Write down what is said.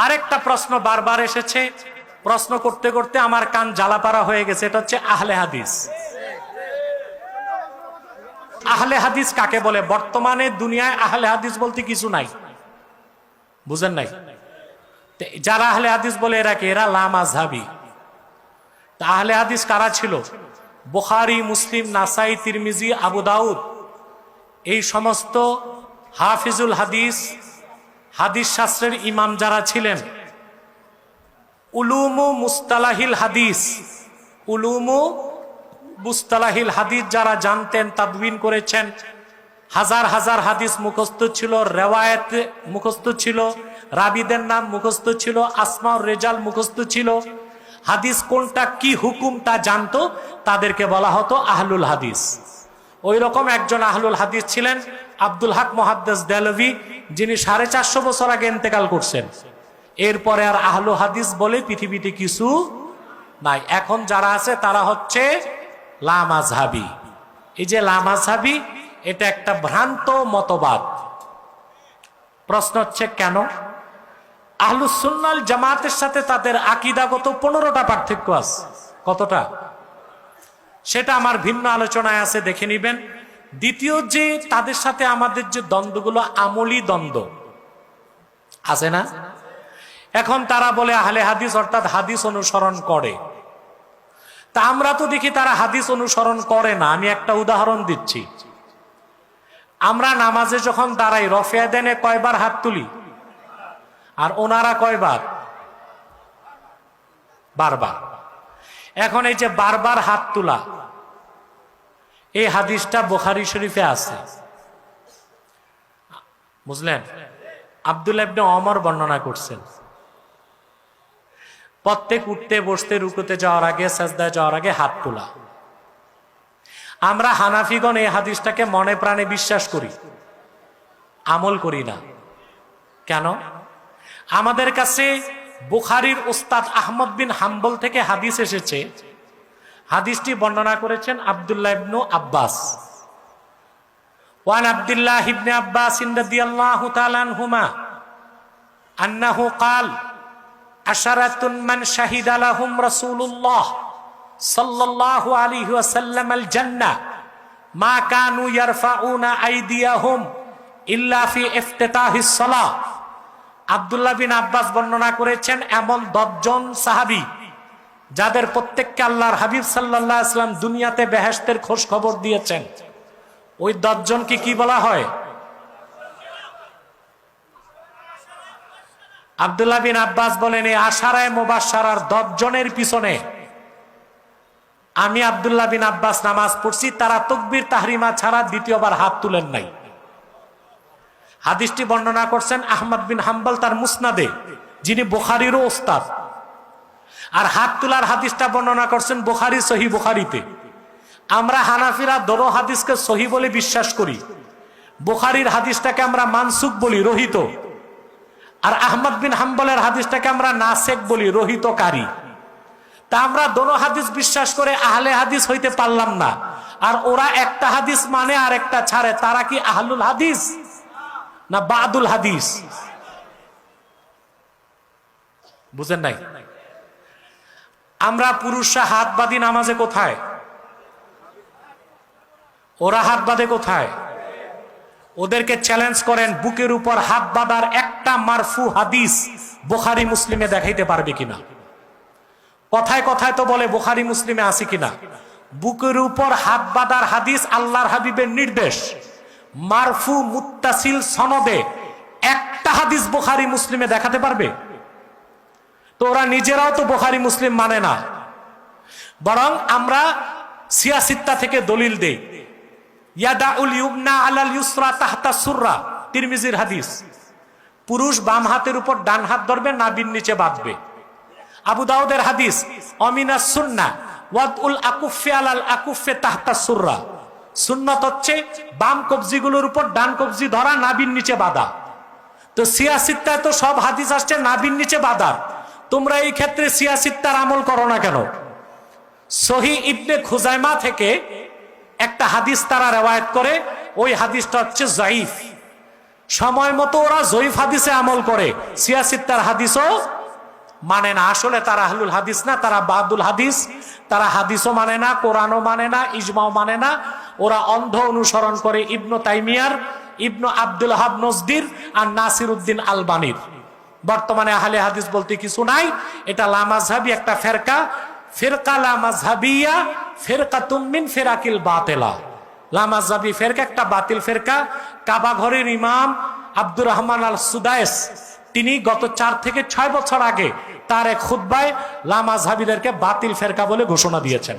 আরেকটা প্রশ্ন বারবার এসেছে, প্রশ্ন করতে করতে আমার কান জ্বালাপাড়া হয়ে গেছে, এটা হচ্ছে আহলে হাদিস। আহলে হাদিস কাকে বলে? বর্তমানে দুনিয়ায় আহলে হাদিস বলতে কিছু নাই, বুঝেন নাই? যারা আহলে হাদিস বলে এরা কি? এরা লামাযহাবী। তা আহলে হাদিস কারা ছিল? বুখারী, মুসলিম, নাসাই, তিরমিজি, আবু দাউদ, এই সমস্ত হাফিজুল হাদিস, হাদিস শাস্ত্রের ইমাম যারা ছিলেন, উলুমু মুস্তালাহিল হাদিস, উলুমু মুস্তালাহিল হাদিস যারা জানতেন, তাদবিন করেছেন, হাজার হাজার হাদিস মুখস্থ ছিল, রেওয়ায়েত মুখস্থ ছিল, রাবিদের নাম মুখস্থ ছিল, আসমাউর রেজাল মুখস্থ ছিল, হাদিস কোনটা কি হুকুম তা জানতো, তাদেরকে বলা হতো আহলুল হাদিস। ওই রকম একজন আহলুল হাদিস ছিলেন আব্দুল হক মুহাদ্দিস দেহলভী, যিনি 450 বছর আগে ইন্তেকাল করছেন। এরপরে আর আহলু হাদিস বলে পৃথিবীতে কিছু নাই। এখন যারা আছে তারা হচ্ছে লামাযহাবী। এই যে লামাযহাবী, এটা একটা ভ্রান্ত মতবাদ। প্রশ্ন হচ্ছে কেন? আহলুস সুন্নাহ ওয়াল জামাতের সাথে তাদের আকীদাগত 15টা পার্থক্য আছে। কতটা? সেটা আমার ভিন্ন আলোচনায় আছে, দেখে নিবেন। দ্বিতীয়, যে তাদের সাথে আমাদের যে দ্বন্দ্বগুলো, আমলি দ্বন্দ্ব আছে না? এখন তারা বলে আহলে হাদিস অর্থাৎ হাদিস অনুসরণ করে। তা আমরা তো দেখি তারা হাদিস অনুসরণ করে না। আমি একটা উদাহরণ দিচ্ছি। আমরা নামাজে যখন দাঁড়াই, রফিয়া দেনে কয়বার হাত তুলি? আর ওনারা কয়বার? বারবার। এখন এই যে বারবার হাত তোলা, এই হাদিসটা বুখারী শরীফে আছে, বুঝলেন? আব্দুল্লাহ ইবনে ওমর বর্ণনা করছেন, প্রত্যেক উঠতে বসতে, রুকুতে যাওয়ার আগে, সাজদায় যাওয়ার আগে হাত তোলা। আমরা হানাফিগণ এই হাদিসটাকে মনে প্রাণে বিশ্বাস করি, আমল করি না। কেন? আমাদের কাছে বুখারীর উস্তাদ আহমদ বিন হাম্বল থেকে হাদিস এসেছে। হাদিসটি বর্ণনা করেছেন আব্দুল্লাহ ইবনে আব্বাস। ওয়ান আব্দুল্লাহ ইবনে আব্বাস রাদিয়াল্লাহু তাআলা আনহুমা আন্নাহু ক্বাল আশারাতুন মান শাহিদা লাহুম রাসূলুল্লাহ সাল্লাল্লাহু আলাইহি ওয়াসাল্লাম আল জান্নাহ মা কানু ইয়ারফাউনা আইদিয়াহুম ইল্লা ফি ইফতিতাহিস সালাহ। আব্দুল্লাহ বিন আব্বাস বর্ণনা করেছেন, এমন 10 জন সাহাবী যাদের প্রত্যেককে আল্লাহর হাবিব সাল্লাল্লাহু আলাইহি ওয়াসাল্লাম দুনিয়াতে বেহেশতের খোঁজ খবর দিয়েছেন। ওই 10 জনকে কি বলা হয়? আব্দুল্লাহ বিন আব্বাস বলেন, এই আশারায়ে মুবাশশারার 10 জনের পিছনে আমি আব্দুল্লাহ বিন আব্বাস নামাজ পড়ছি, তারা তাকবীর তাহরিমা ছাড়া দ্বিতীয়বার হাত তুলেন নাই। হাদিসটি বর্ণনা করছেন আহমদ বিন হাম্বল তার মুসনাদে, যিনি বুখারীরও ওস্তাদ। আর হাত তোলার হাদিসটা বর্ণনা করছেন বুখারী সহিহ বুখারীতে। আমরা হানাফিরা দোনো হাদিসকে সহিহ বলে বিশ্বাস করি। বুখারীর হাদিসটাকে আমরা মানসুখ বলি, রহিত। আর আহমদ বিন হাম্বলের হাদিসটাকে আমরা নাসেখ বলি, রহিতকারী। তা আমরা দোনো হাদিস বিশ্বাস করে আহলে হাদিস হইতে পারলাম না। আর ওরা একটা হাদিস মানে আর একটা ছাড়ে। তারা কি আহলুল হাদিস না বাদুল হাদিস? বুঝেন নাই? আমরা পুরুষরা হাত বাঁধি নামাজে, কোথায়? ওরা হাত বাঁধে কোথায়? ওদেরকে চ্যালেঞ্জ করেন, বুকের উপর হাত বাঁধার একটা মারফু হাদিস বুখারী মুসলিমে দেখাইতে পারবে কিনা? কথায় কথায় তো বলে বুখারী মুসলিমে আছে কিনা। বুকের উপর হাত বাঁধার হাদিস আল্লাহর হাবিবের নির্দেশ, মারফু মুত্তাসিল সনদে একটা হাদিস বুখারী মুসলিমে দেখাতে পারবে? তো ওরা নিজেরাও তো বুখারী মুসলিম মানে না। বরং আমরা সিয়াসিত্তা থেকে দলিল দেই, ইয়াদাউল ইউমনা আলাল ইউসরা তাহতা সুররা, তিরমিজির হাদিস। পুরুষ বাম হাতের উপর ডান হাত ধরবে, নাভির নিচে বাঁধবে। আবু দাউদের হাদিস, অমিনাস সুন্নাহ ওয়াদউল আকুফি আলাল আকুফি তাহতা সুররা। সুন্নাত হচ্ছে বাম কবজিগুলোর উপর ডান কবজি ধরা, নাভির নিচে বাঁধা। তো সিয়াসিত্তায় তো সব হাদিস আসছে নাভির নিচে বাঁধা। তোমরা এই ক্ষেত্রে সিয়াসিত্তার আমল করো না কেন? সহিহ ইবনে খুজাইমা থেকে একটা হাদিস তারা রিওয়ায়াত করে, ওই হাদিসটা হচ্ছে যায়ীফ। সময় মতো ওরা জয়ীফ হাদিসে আমল করে, সিয়াসিত্তার হাদিসও মানে না। আসলে তারা আহলুল হাদিস না, তারা বাদুল হাদিস। তারা হাদিসও মানে না, কোরআনও মানে না, ইজমাও মানে না। ওরা অন্ধ অনুসরণ করে ইবনু তাইমিয়ার, ইবনু আব্দুল হাব নজদির আর নাসির উদ্দিন আলবানির। বর্তমানে আহলে হাদিস বলতে কিছু নাই, এটা লামাজহাবি একটা ফেরকা। ফিরকা লামাজহাবিয়া ফিরকাতুম মিন ফিরাকিল বাতিলা। লামাজহাবি ফেরকা একটা বাতিল ফেরকা। কাবা ঘরের ইমাম আব্দুর রহমান আল সুদাইস তিনি গত 4 থেকে 6 বছর আগে তার এক খুতবায় লামাজহাবিদেরকে বাতিল ফেরকা বলে ঘোষণা দিয়েছেন।